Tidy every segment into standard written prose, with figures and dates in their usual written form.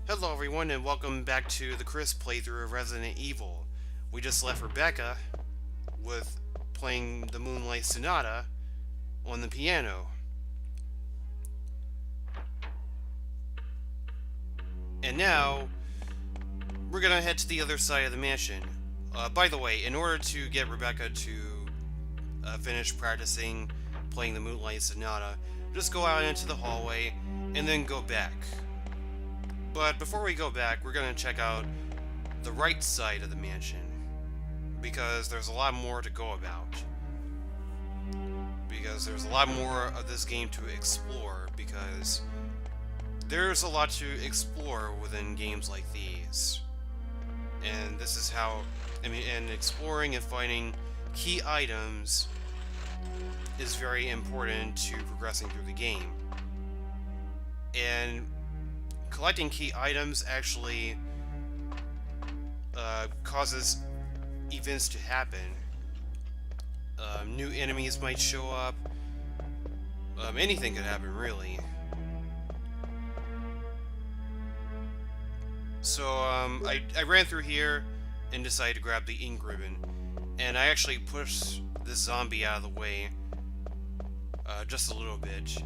Hello everyone and welcome back to the Chris playthrough of Resident Evil. We just left Rebecca with playing the Moonlight Sonata on the piano. And now, we're gonna head to the other side of the mansion. By the way, in order to get Rebecca to finish practicing playing the Moonlight Sonata, just go out into the hallway and then go back. But before we go back, we're going to check out the right side of the mansion, because there's a lot more to go about. Because there's a lot more of this game to explore, because there's a lot to explore within games like these. And this is how, and exploring and finding key items is very important to progressing through the game. And collecting key items actually causes events to happen. New enemies might show up. Anything could happen, really. So I ran through here and decided to grab the ink ribbon, and I actually pushed this zombie out of the way just a little bit.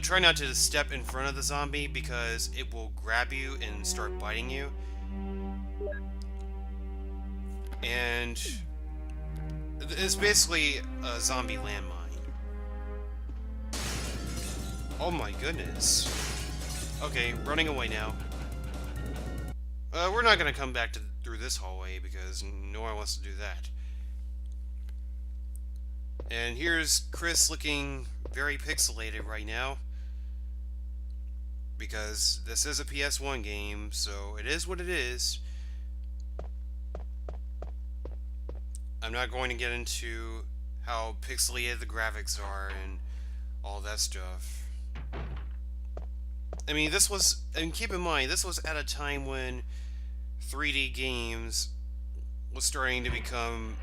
Try not to step in front of the zombie because it will grab you and start biting you. And it's basically a zombie landmine. Oh my goodness. Okay, running away now. We're not gonna come back through this hallway because no one wants to do that. And here's Chris looking very pixelated right now, because this is a PS1 game, so it is what it is. I'm not going to get into how pixelated the graphics are and all that stuff. I mean, and keep in mind, this was at a time when 3D games was starting to become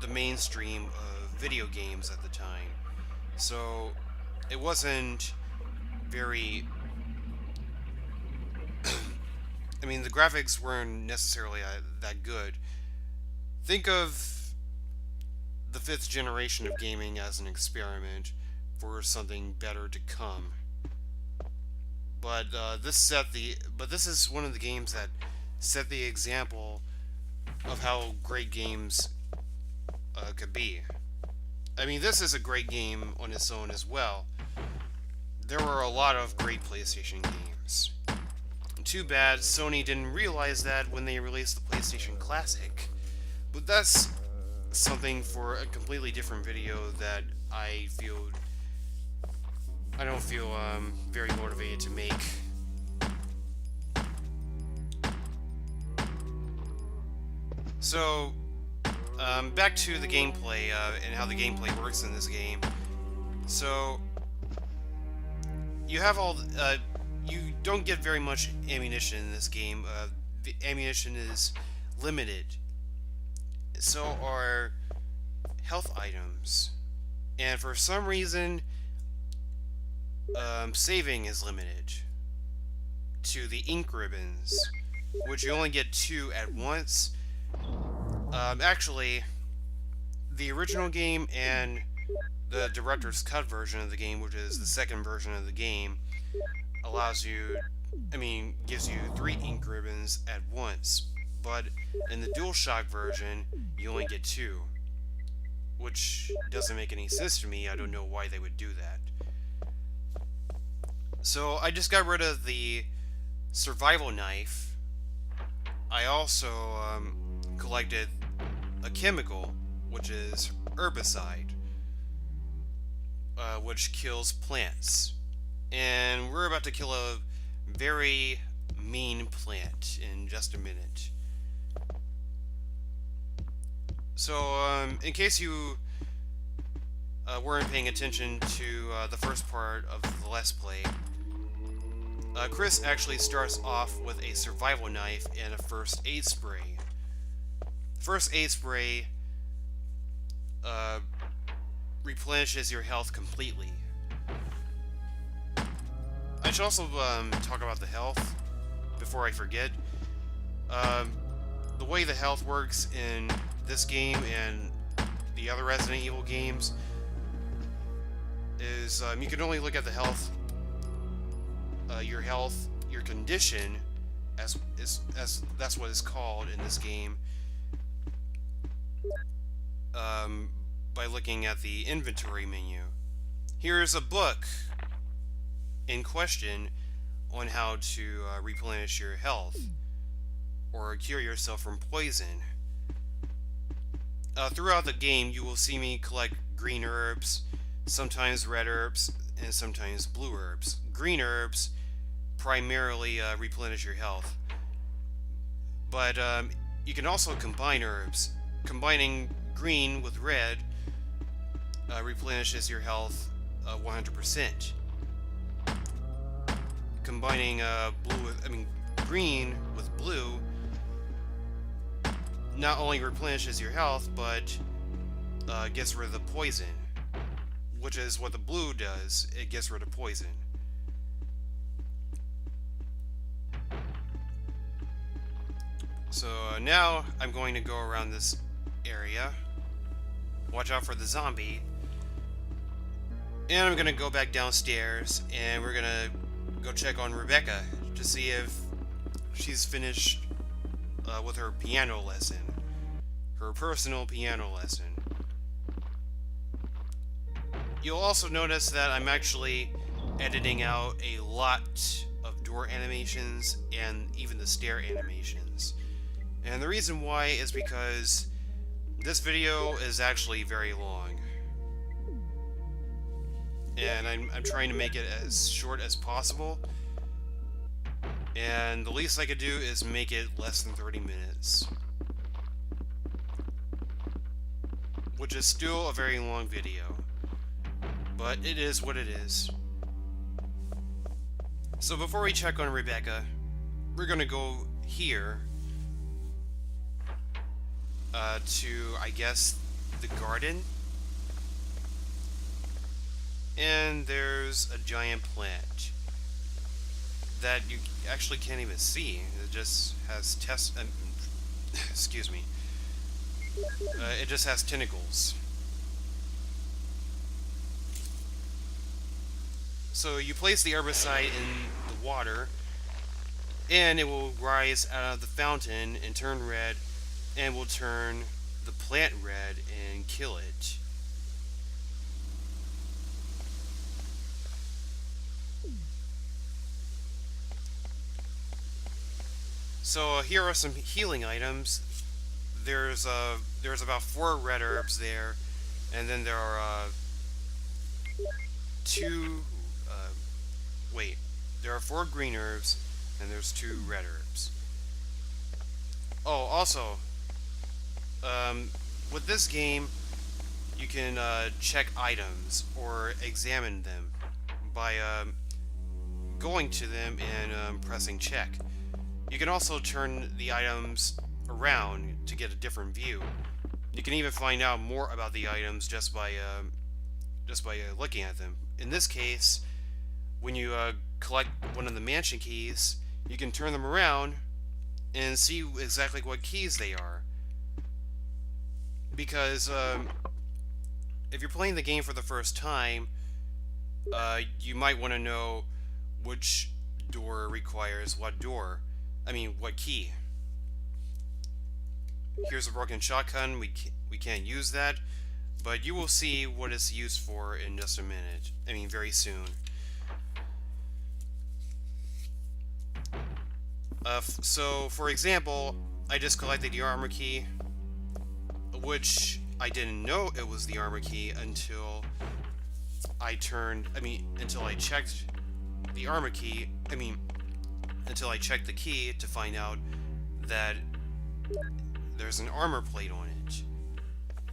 the mainstream of video games at the time. So it wasn't very I mean, the graphics weren't necessarily that good. Think of the 5th generation of gaming as an experiment for something better to come. But this is one of the games that set the example of how great games could be. I mean, this is a great game on its own as well. There were a lot of great PlayStation games. Too bad Sony didn't realize that when they released the PlayStation Classic. But that's something for a completely different video that I don't feel very motivated to make. So, back to the gameplay and how the gameplay works in this game. So, you have you don't get very much ammunition in this game. The ammunition is limited. So are health items. And for some reason, saving is limited to the ink ribbons, which you only get 2 at once. Actually, the original game and the director's cut version of the game, which is the second version of the game, gives you 3 ink ribbons at once. But in the DualShock version, you only get 2. Which doesn't make any sense to me. I don't know why they would do that. So I just got rid of the survival knife. I also collected a chemical, which is herbicide, which kills plants. And we're about to kill a very mean plant in just a minute. So, in case you weren't paying attention to the first part of the Let's Play, Chris actually starts off with a survival knife and a first aid spray. First aid spray replenishes your health completely. I should also talk about the health. before I forget. Um, the way the health works in this game and the other Resident Evil games is you can only look at the health, your condition, as that's what it's called in this game, by looking at the inventory menu. Here's a book in question on how to replenish your health or cure yourself from poison. Throughout the game, you will see me collect green herbs, sometimes red herbs, and sometimes blue herbs. Green herbs primarily replenish your health, but you can also combine herbs. Combining green with red replenishes your health 100%. Combining green with blue not only replenishes your health, but gets rid of the poison, which is what the blue does. It gets rid of poison. So now I'm going to go around this area. Watch out for the zombie. And I'm going to go back downstairs, and we're going to go check on Rebecca to see if she's finished with her piano lesson. Her personal piano lesson. You'll also notice that I'm actually editing out a lot of door animations and even the stair animations. And the reason why is because this video is actually very long. And I'm trying to make it as short as possible. And the least I could do is make it less than 30 minutes. Which is still a very long video. But it is what it is. So before we check on Rebecca, we're gonna go here to, I guess, the garden. And there's a giant plant that you actually can't even see. It just has excuse me. It just has tentacles. So you place the herbicide in the water, and it will rise out of the fountain and turn red, and will turn the plant red and kill it. So here are some healing items. There's about 4 red herbs there, and then there are 4 green herbs, and there's 2 red herbs. Oh, also, with this game, you can check items or examine them by going to them and pressing check. You can also turn the items around to get a different view. You can even find out more about the items just by looking at them. In this case, when you collect one of the mansion keys, you can turn them around and see exactly what keys they are. Because if you're playing the game for the first time, you might want to know which door requires what what key. Here's a broken shotgun. We can't use that, but you will see what it's used for in just a minute. Very soon. So, for example, I just collected the armor key, which I didn't know it was the armor key until I checked the armor key. Until I checked the key to find out that there's an armor plate on it.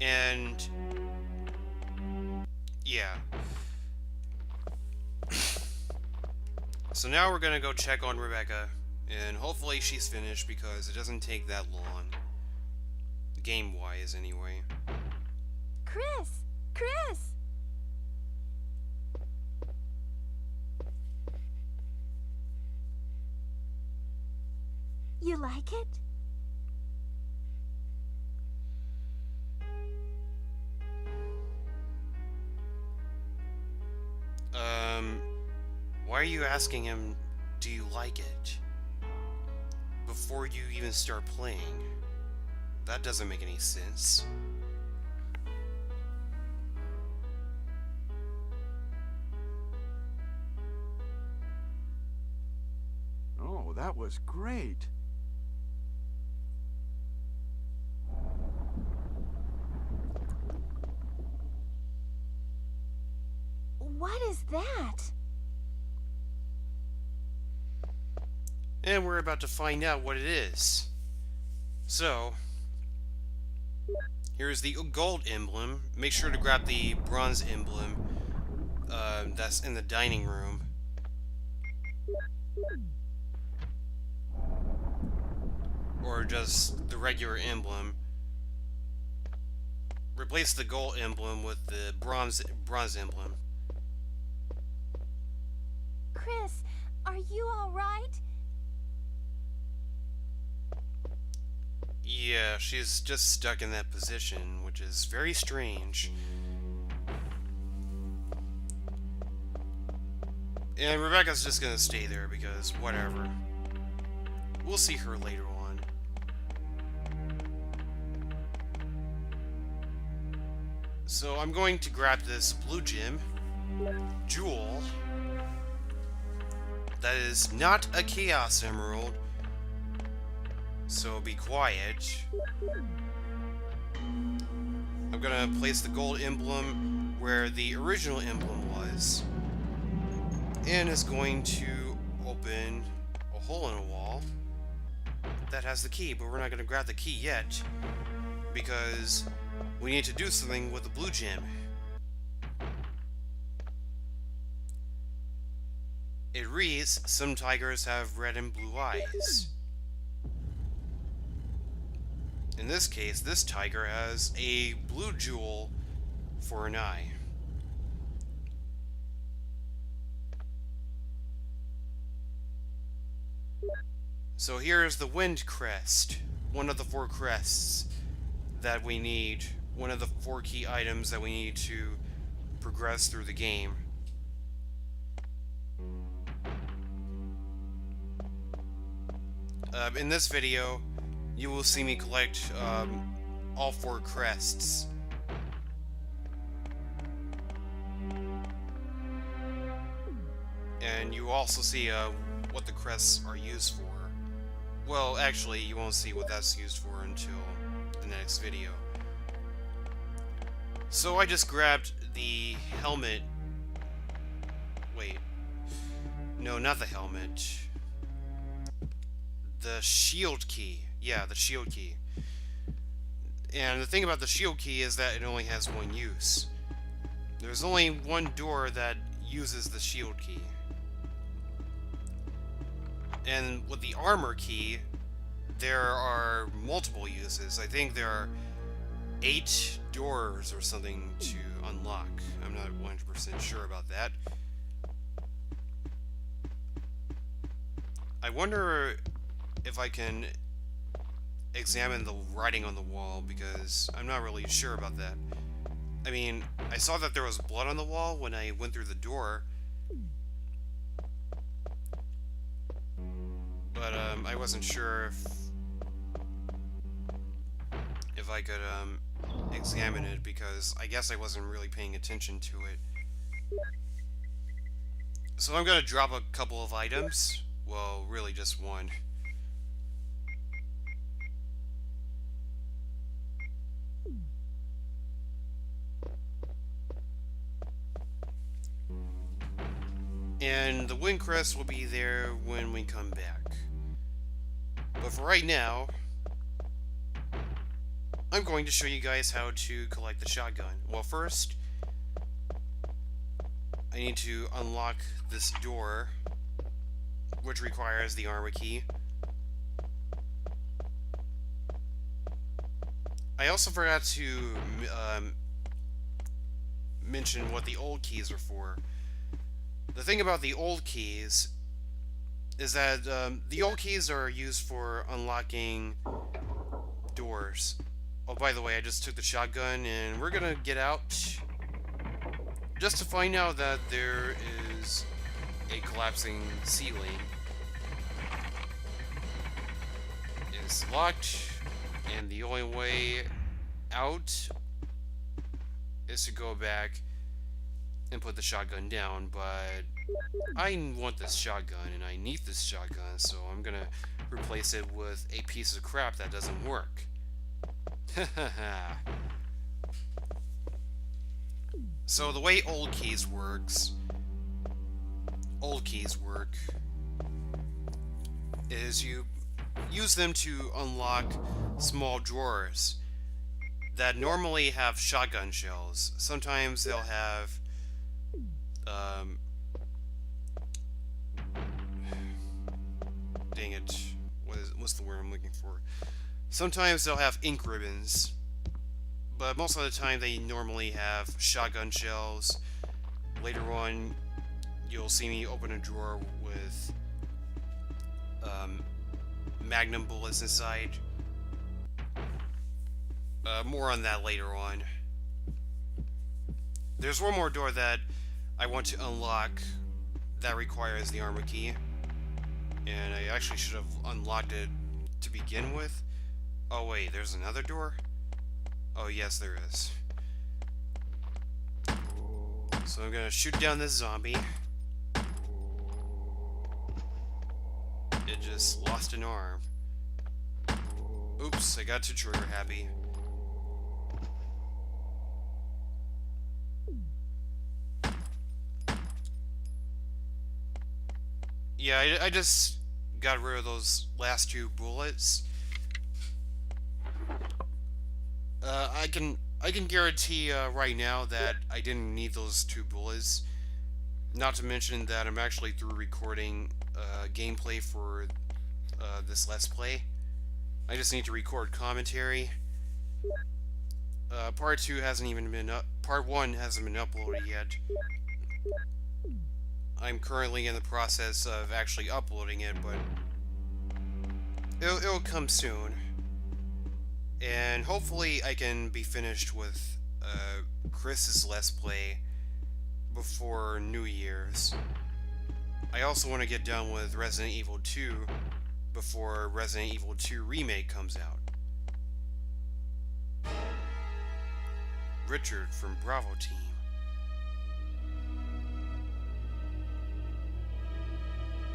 And yeah. So now we're gonna go check on Rebecca, and hopefully she's finished because it doesn't take that long. Game-wise, anyway. Chris! Chris! You like it? Why are you asking him, do you like it? Before you even start playing? That doesn't make any sense. Oh, that was great. What is that? And we're about to find out what it is. So, here's the gold emblem. Make sure to grab the bronze emblem that's in the dining room. Or just the regular emblem. Replace the gold emblem with the bronze emblem. Chris, are you all right? Yeah, she's just stuck in that position, which is very strange. And Rebecca's just gonna stay there because whatever. We'll see her later on. So I'm going to grab this blue gem, jewel, that is not a Chaos Emerald, so be quiet. I'm gonna place the gold emblem where the original emblem was, and is going to open a hole in a wall that has the key, but we're not gonna grab the key yet, because we need to do something with the blue gem. It reads, some tigers have red and blue eyes. In this case, this tiger has a blue jewel for an eye. So here's the wind crest, one of the 4 crests that we need, one of the 4 key items that we need to progress through the game. In this video, you will see me collect all 4 crests. And you also see what the crests are used for. Well, actually, you won't see what that's used for until the next video. So I just grabbed the helmet. Wait. No, not the helmet. The shield key. Yeah, the shield key. And the thing about the shield key is that it only has one use. There's only one door that uses the shield key. And with the armor key, there are multiple uses. I think there are 8 doors or something to unlock. I'm not 100% sure about that. I wonder if I can examine the writing on the wall, because I'm not really sure about that. I mean, I saw that there was blood on the wall when I went through the door, but I wasn't sure if I could examine it, because I guess I wasn't really paying attention to it. So I'm gonna drop a couple of items. Well, really just one. And the wind crest will be there when we come back. But for right now, I'm going to show you guys how to collect the shotgun. Well, first, I need to unlock this door, which requires the armor key. I also forgot to mention what the old keys are for. The thing about the old keys is that the old keys are used for unlocking doors. Oh, by the way, I just took the shotgun, and we're gonna get out just to find out that there is a collapsing ceiling. It's locked, and the only way out is to go back and put the shotgun down, but I want this shotgun, and I need this shotgun, so I'm gonna replace it with a piece of crap that doesn't work. So the way old keys work is you use them to unlock small drawers that normally have shotgun shells. Sometimes they'll have dang it, what's the word I'm looking for? Sometimes they'll have ink ribbons, but most of the time they normally have shotgun shells. Later on, you'll see me open a drawer with magnum bullets inside. More on that later on. There's one more door that I want to unlock that requires the armor key, and I actually should have unlocked it to begin with. Oh wait, there's another door? Oh yes, there is. So I'm gonna shoot down this zombie. It just lost an arm. Oops, I got too trigger happy. Yeah, I just got rid of those last two bullets. I can guarantee right now that I didn't need those two bullets. Not to mention that I'm actually through recording gameplay for this Let's Play. I just need to record commentary. Part 2 hasn't even been up. Part 1 hasn't been uploaded yet. I'm currently in the process of actually uploading it, but it'll come soon. And hopefully I can be finished with Chris's Let's Play before New Year's. I also want to get done with Resident Evil 2 before Resident Evil 2 Remake comes out. Richard from Bravo Team.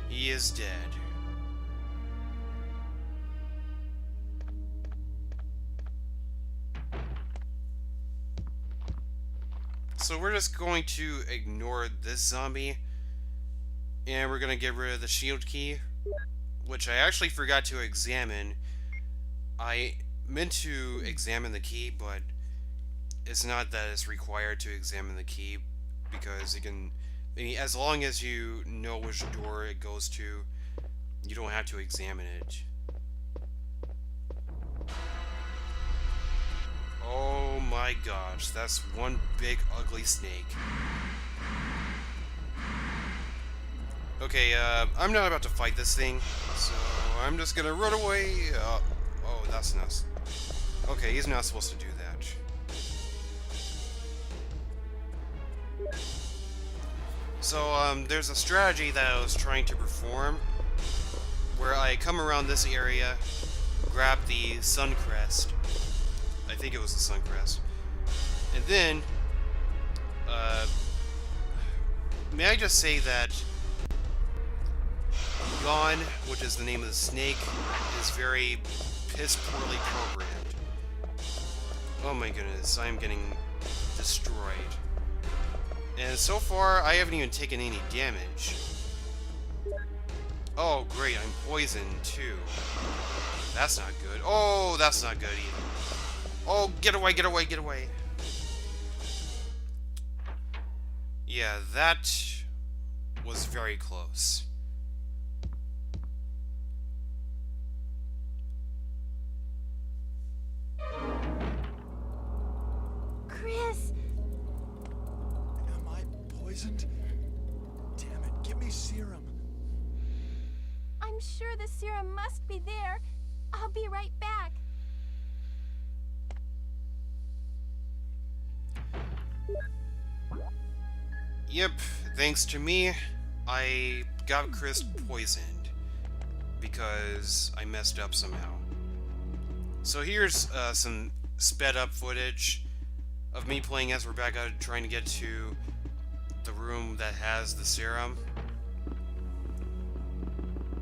He is dead. So we're just going to ignore this zombie, and we're going to get rid of the shield key, which I actually forgot to examine. I meant to examine the key, but it's not that it's required to examine the key, because it can, I mean, as long as you know which door it goes to, you don't have to examine it. Oh my gosh, that's one big ugly snake. Okay, I'm not about to fight this thing, so I'm just gonna run away. Oh, that's nuts. Okay, he's not supposed to do that. So, there's a strategy that I was trying to perform, where I come around this area, grab the sun crest. I think it was the sun crest. And then, may I just say that Yawn, which is the name of the snake, is very piss poorly programmed. Oh my goodness, I'm getting destroyed. And so far, I haven't even taken any damage. Oh great, I'm poisoned too. That's not good. Oh, that's not good either. Oh, get away, get away, get away. Yeah, that was very close. Chris! Am I poisoned? Damn it, give me serum. I'm sure the serum must be there. I'll be right back. Yep, thanks to me, I got Chris poisoned because I messed up somehow. So here's some sped up footage of me playing as Rebecca trying to get to the room that has the serum.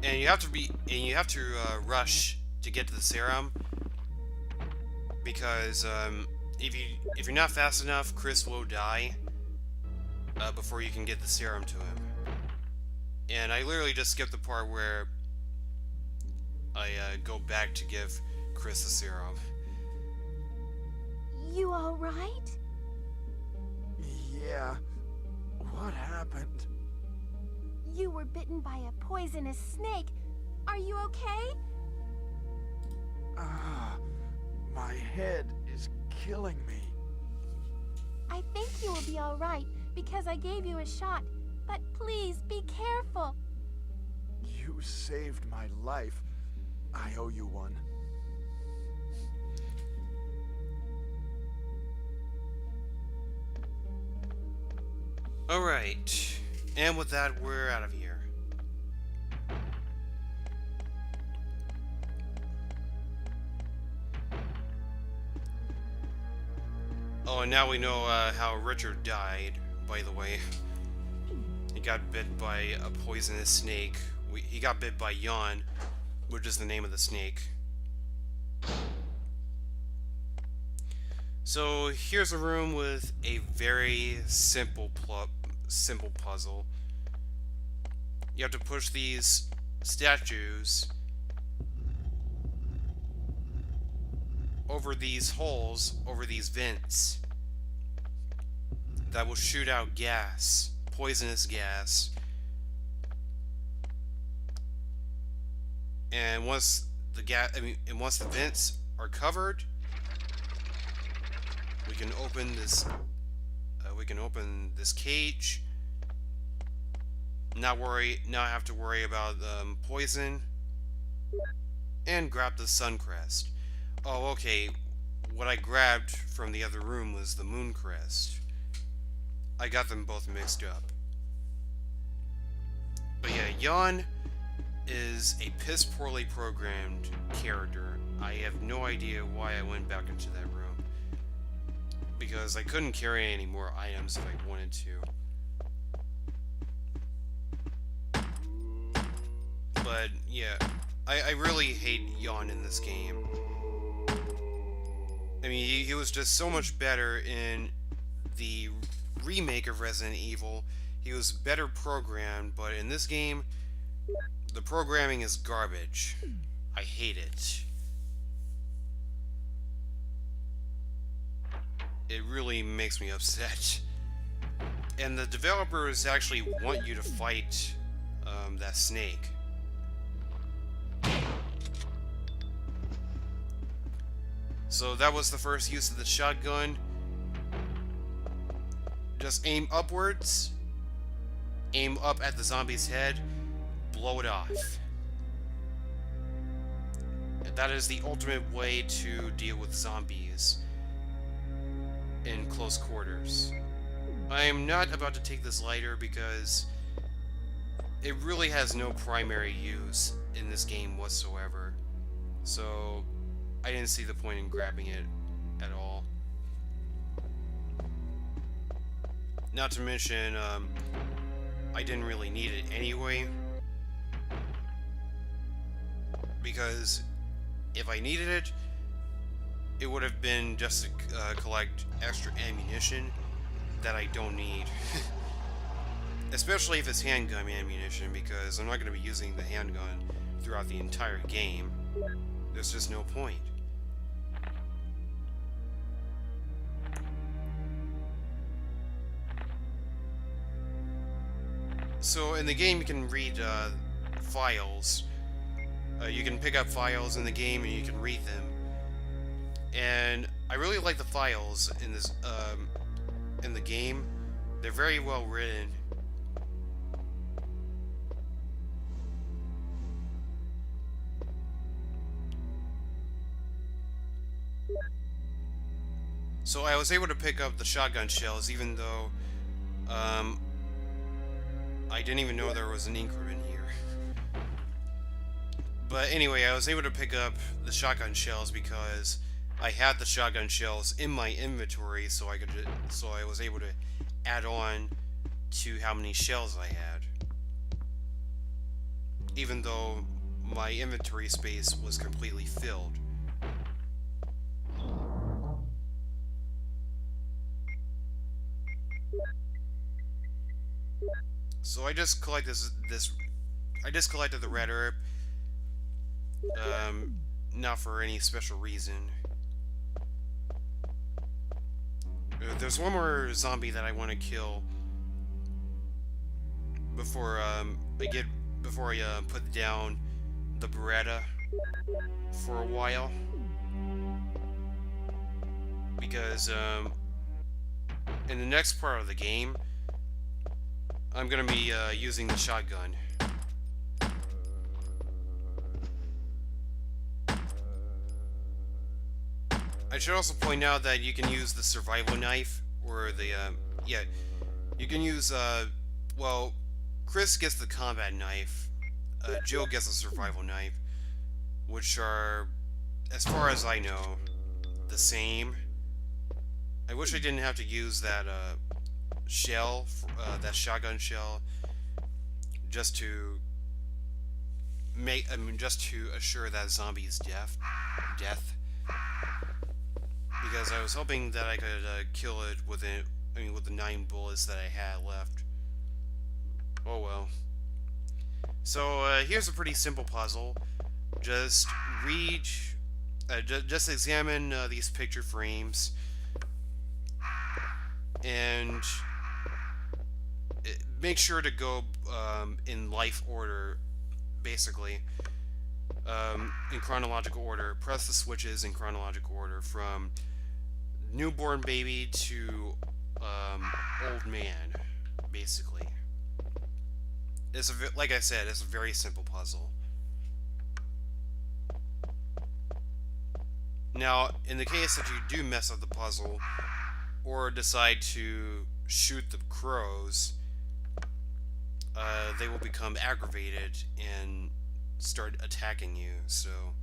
And you have to rush to get to the serum because if you're not fast enough, Chris will die before you can get the serum to him. And I literally just skipped the part where I go back to give Chris the serum. You all right? Yeah. What happened? You were bitten by a poisonous snake. Are you okay? My head is killing me. I think you will be all right because I gave you a shot. But please be careful. You saved my life. I owe you one. Alright, and with that, we're out of here. Oh, and now we know how Richard died, by the way. He got bit by a poisonous snake. He got bit by Yawn, which is the name of the snake. So here's a room with a very simple puzzle. You have to push these statues over these holes, over these vents that will shoot out gas, poisonous gas. And once the once the vents are covered, we can open this. We can open this cage. Not have to worry about poison. And grab the Suncrest. Oh, okay. What I grabbed from the other room was the Mooncrest. I got them both mixed up. But yeah, Yawn is a piss poorly programmed character. I have no idea why I went back into that room. Because I couldn't carry any more items if I wanted to. But yeah, I really hate Yawn in this game. I mean, he was just so much better in the remake of Resident Evil. He was better programmed, but in this game, the programming is garbage. I hate it. It really makes me upset. And the developers actually want you to fight that snake. So that was the first use of the shotgun. Just aim upwards, aim up at the zombie's head, blow it off. That is the ultimate way to deal with zombies in close quarters. I am not about to take this lighter because it really has no primary use in this game whatsoever. So I didn't see the point in grabbing it at all. Not to mention, I didn't really need it anyway. Because if I needed it, it would have been just to collect extra ammunition that I don't need. Especially if it's handgun ammunition, because I'm not going to be using the handgun throughout the entire game. There's just no point. So in the game you can read files. You can pick up files in the game and you can read them. And I really like the files in this in the game. They're very well written. So I was able to pick up the shotgun shells, even though I didn't even know there was an increment here. But anyway, I was able to pick up the shotgun shells because I had the shotgun shells in my inventory, so I was able to add on to how many shells I had, even though my inventory space was completely filled. So I just collected I just collected the red herb, not for any special reason. There's one more zombie that I want to kill before before I put down the Beretta for a while, because in the next part of the game I'm gonna be using the shotgun. I should also point out that you can use the survival knife, or the yeah, you can use well, Chris gets the combat knife, Jill gets the survival knife, which are, as far as I know, the same. I wish I didn't have to use that shell, that shotgun shell, just to just to assure that zombie's death. Because I was hoping that I could kill it with with the 9 bullets that I had left. Oh well. So here's a pretty simple puzzle. Just read, just examine these picture frames, and make sure to go in life order, basically. In chronological order. Press the switches in chronological order, from newborn baby to old man, basically. Like I said, it's a very simple puzzle. Now, in the case that you do mess up the puzzle, or decide to shoot the crows, they will become aggravated and start attacking you. So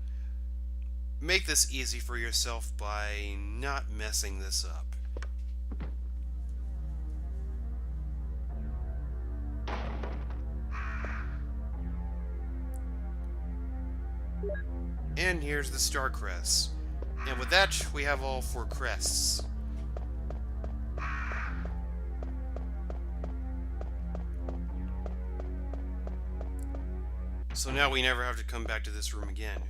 make this easy for yourself by not messing this up. And here's the star crest. And with that, we have all 4 crests. So now we never have to come back to this room again.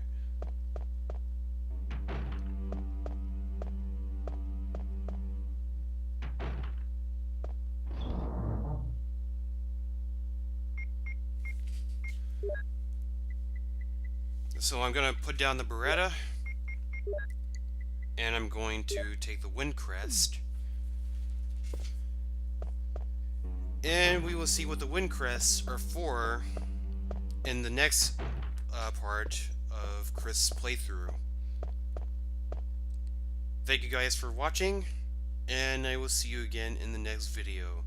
So I'm going to put down the Beretta, and I'm going to take the wind crest, and we will see what the wind crests are for in the next part of Chris' playthrough. Thank you guys for watching, and I will see you again in the next video.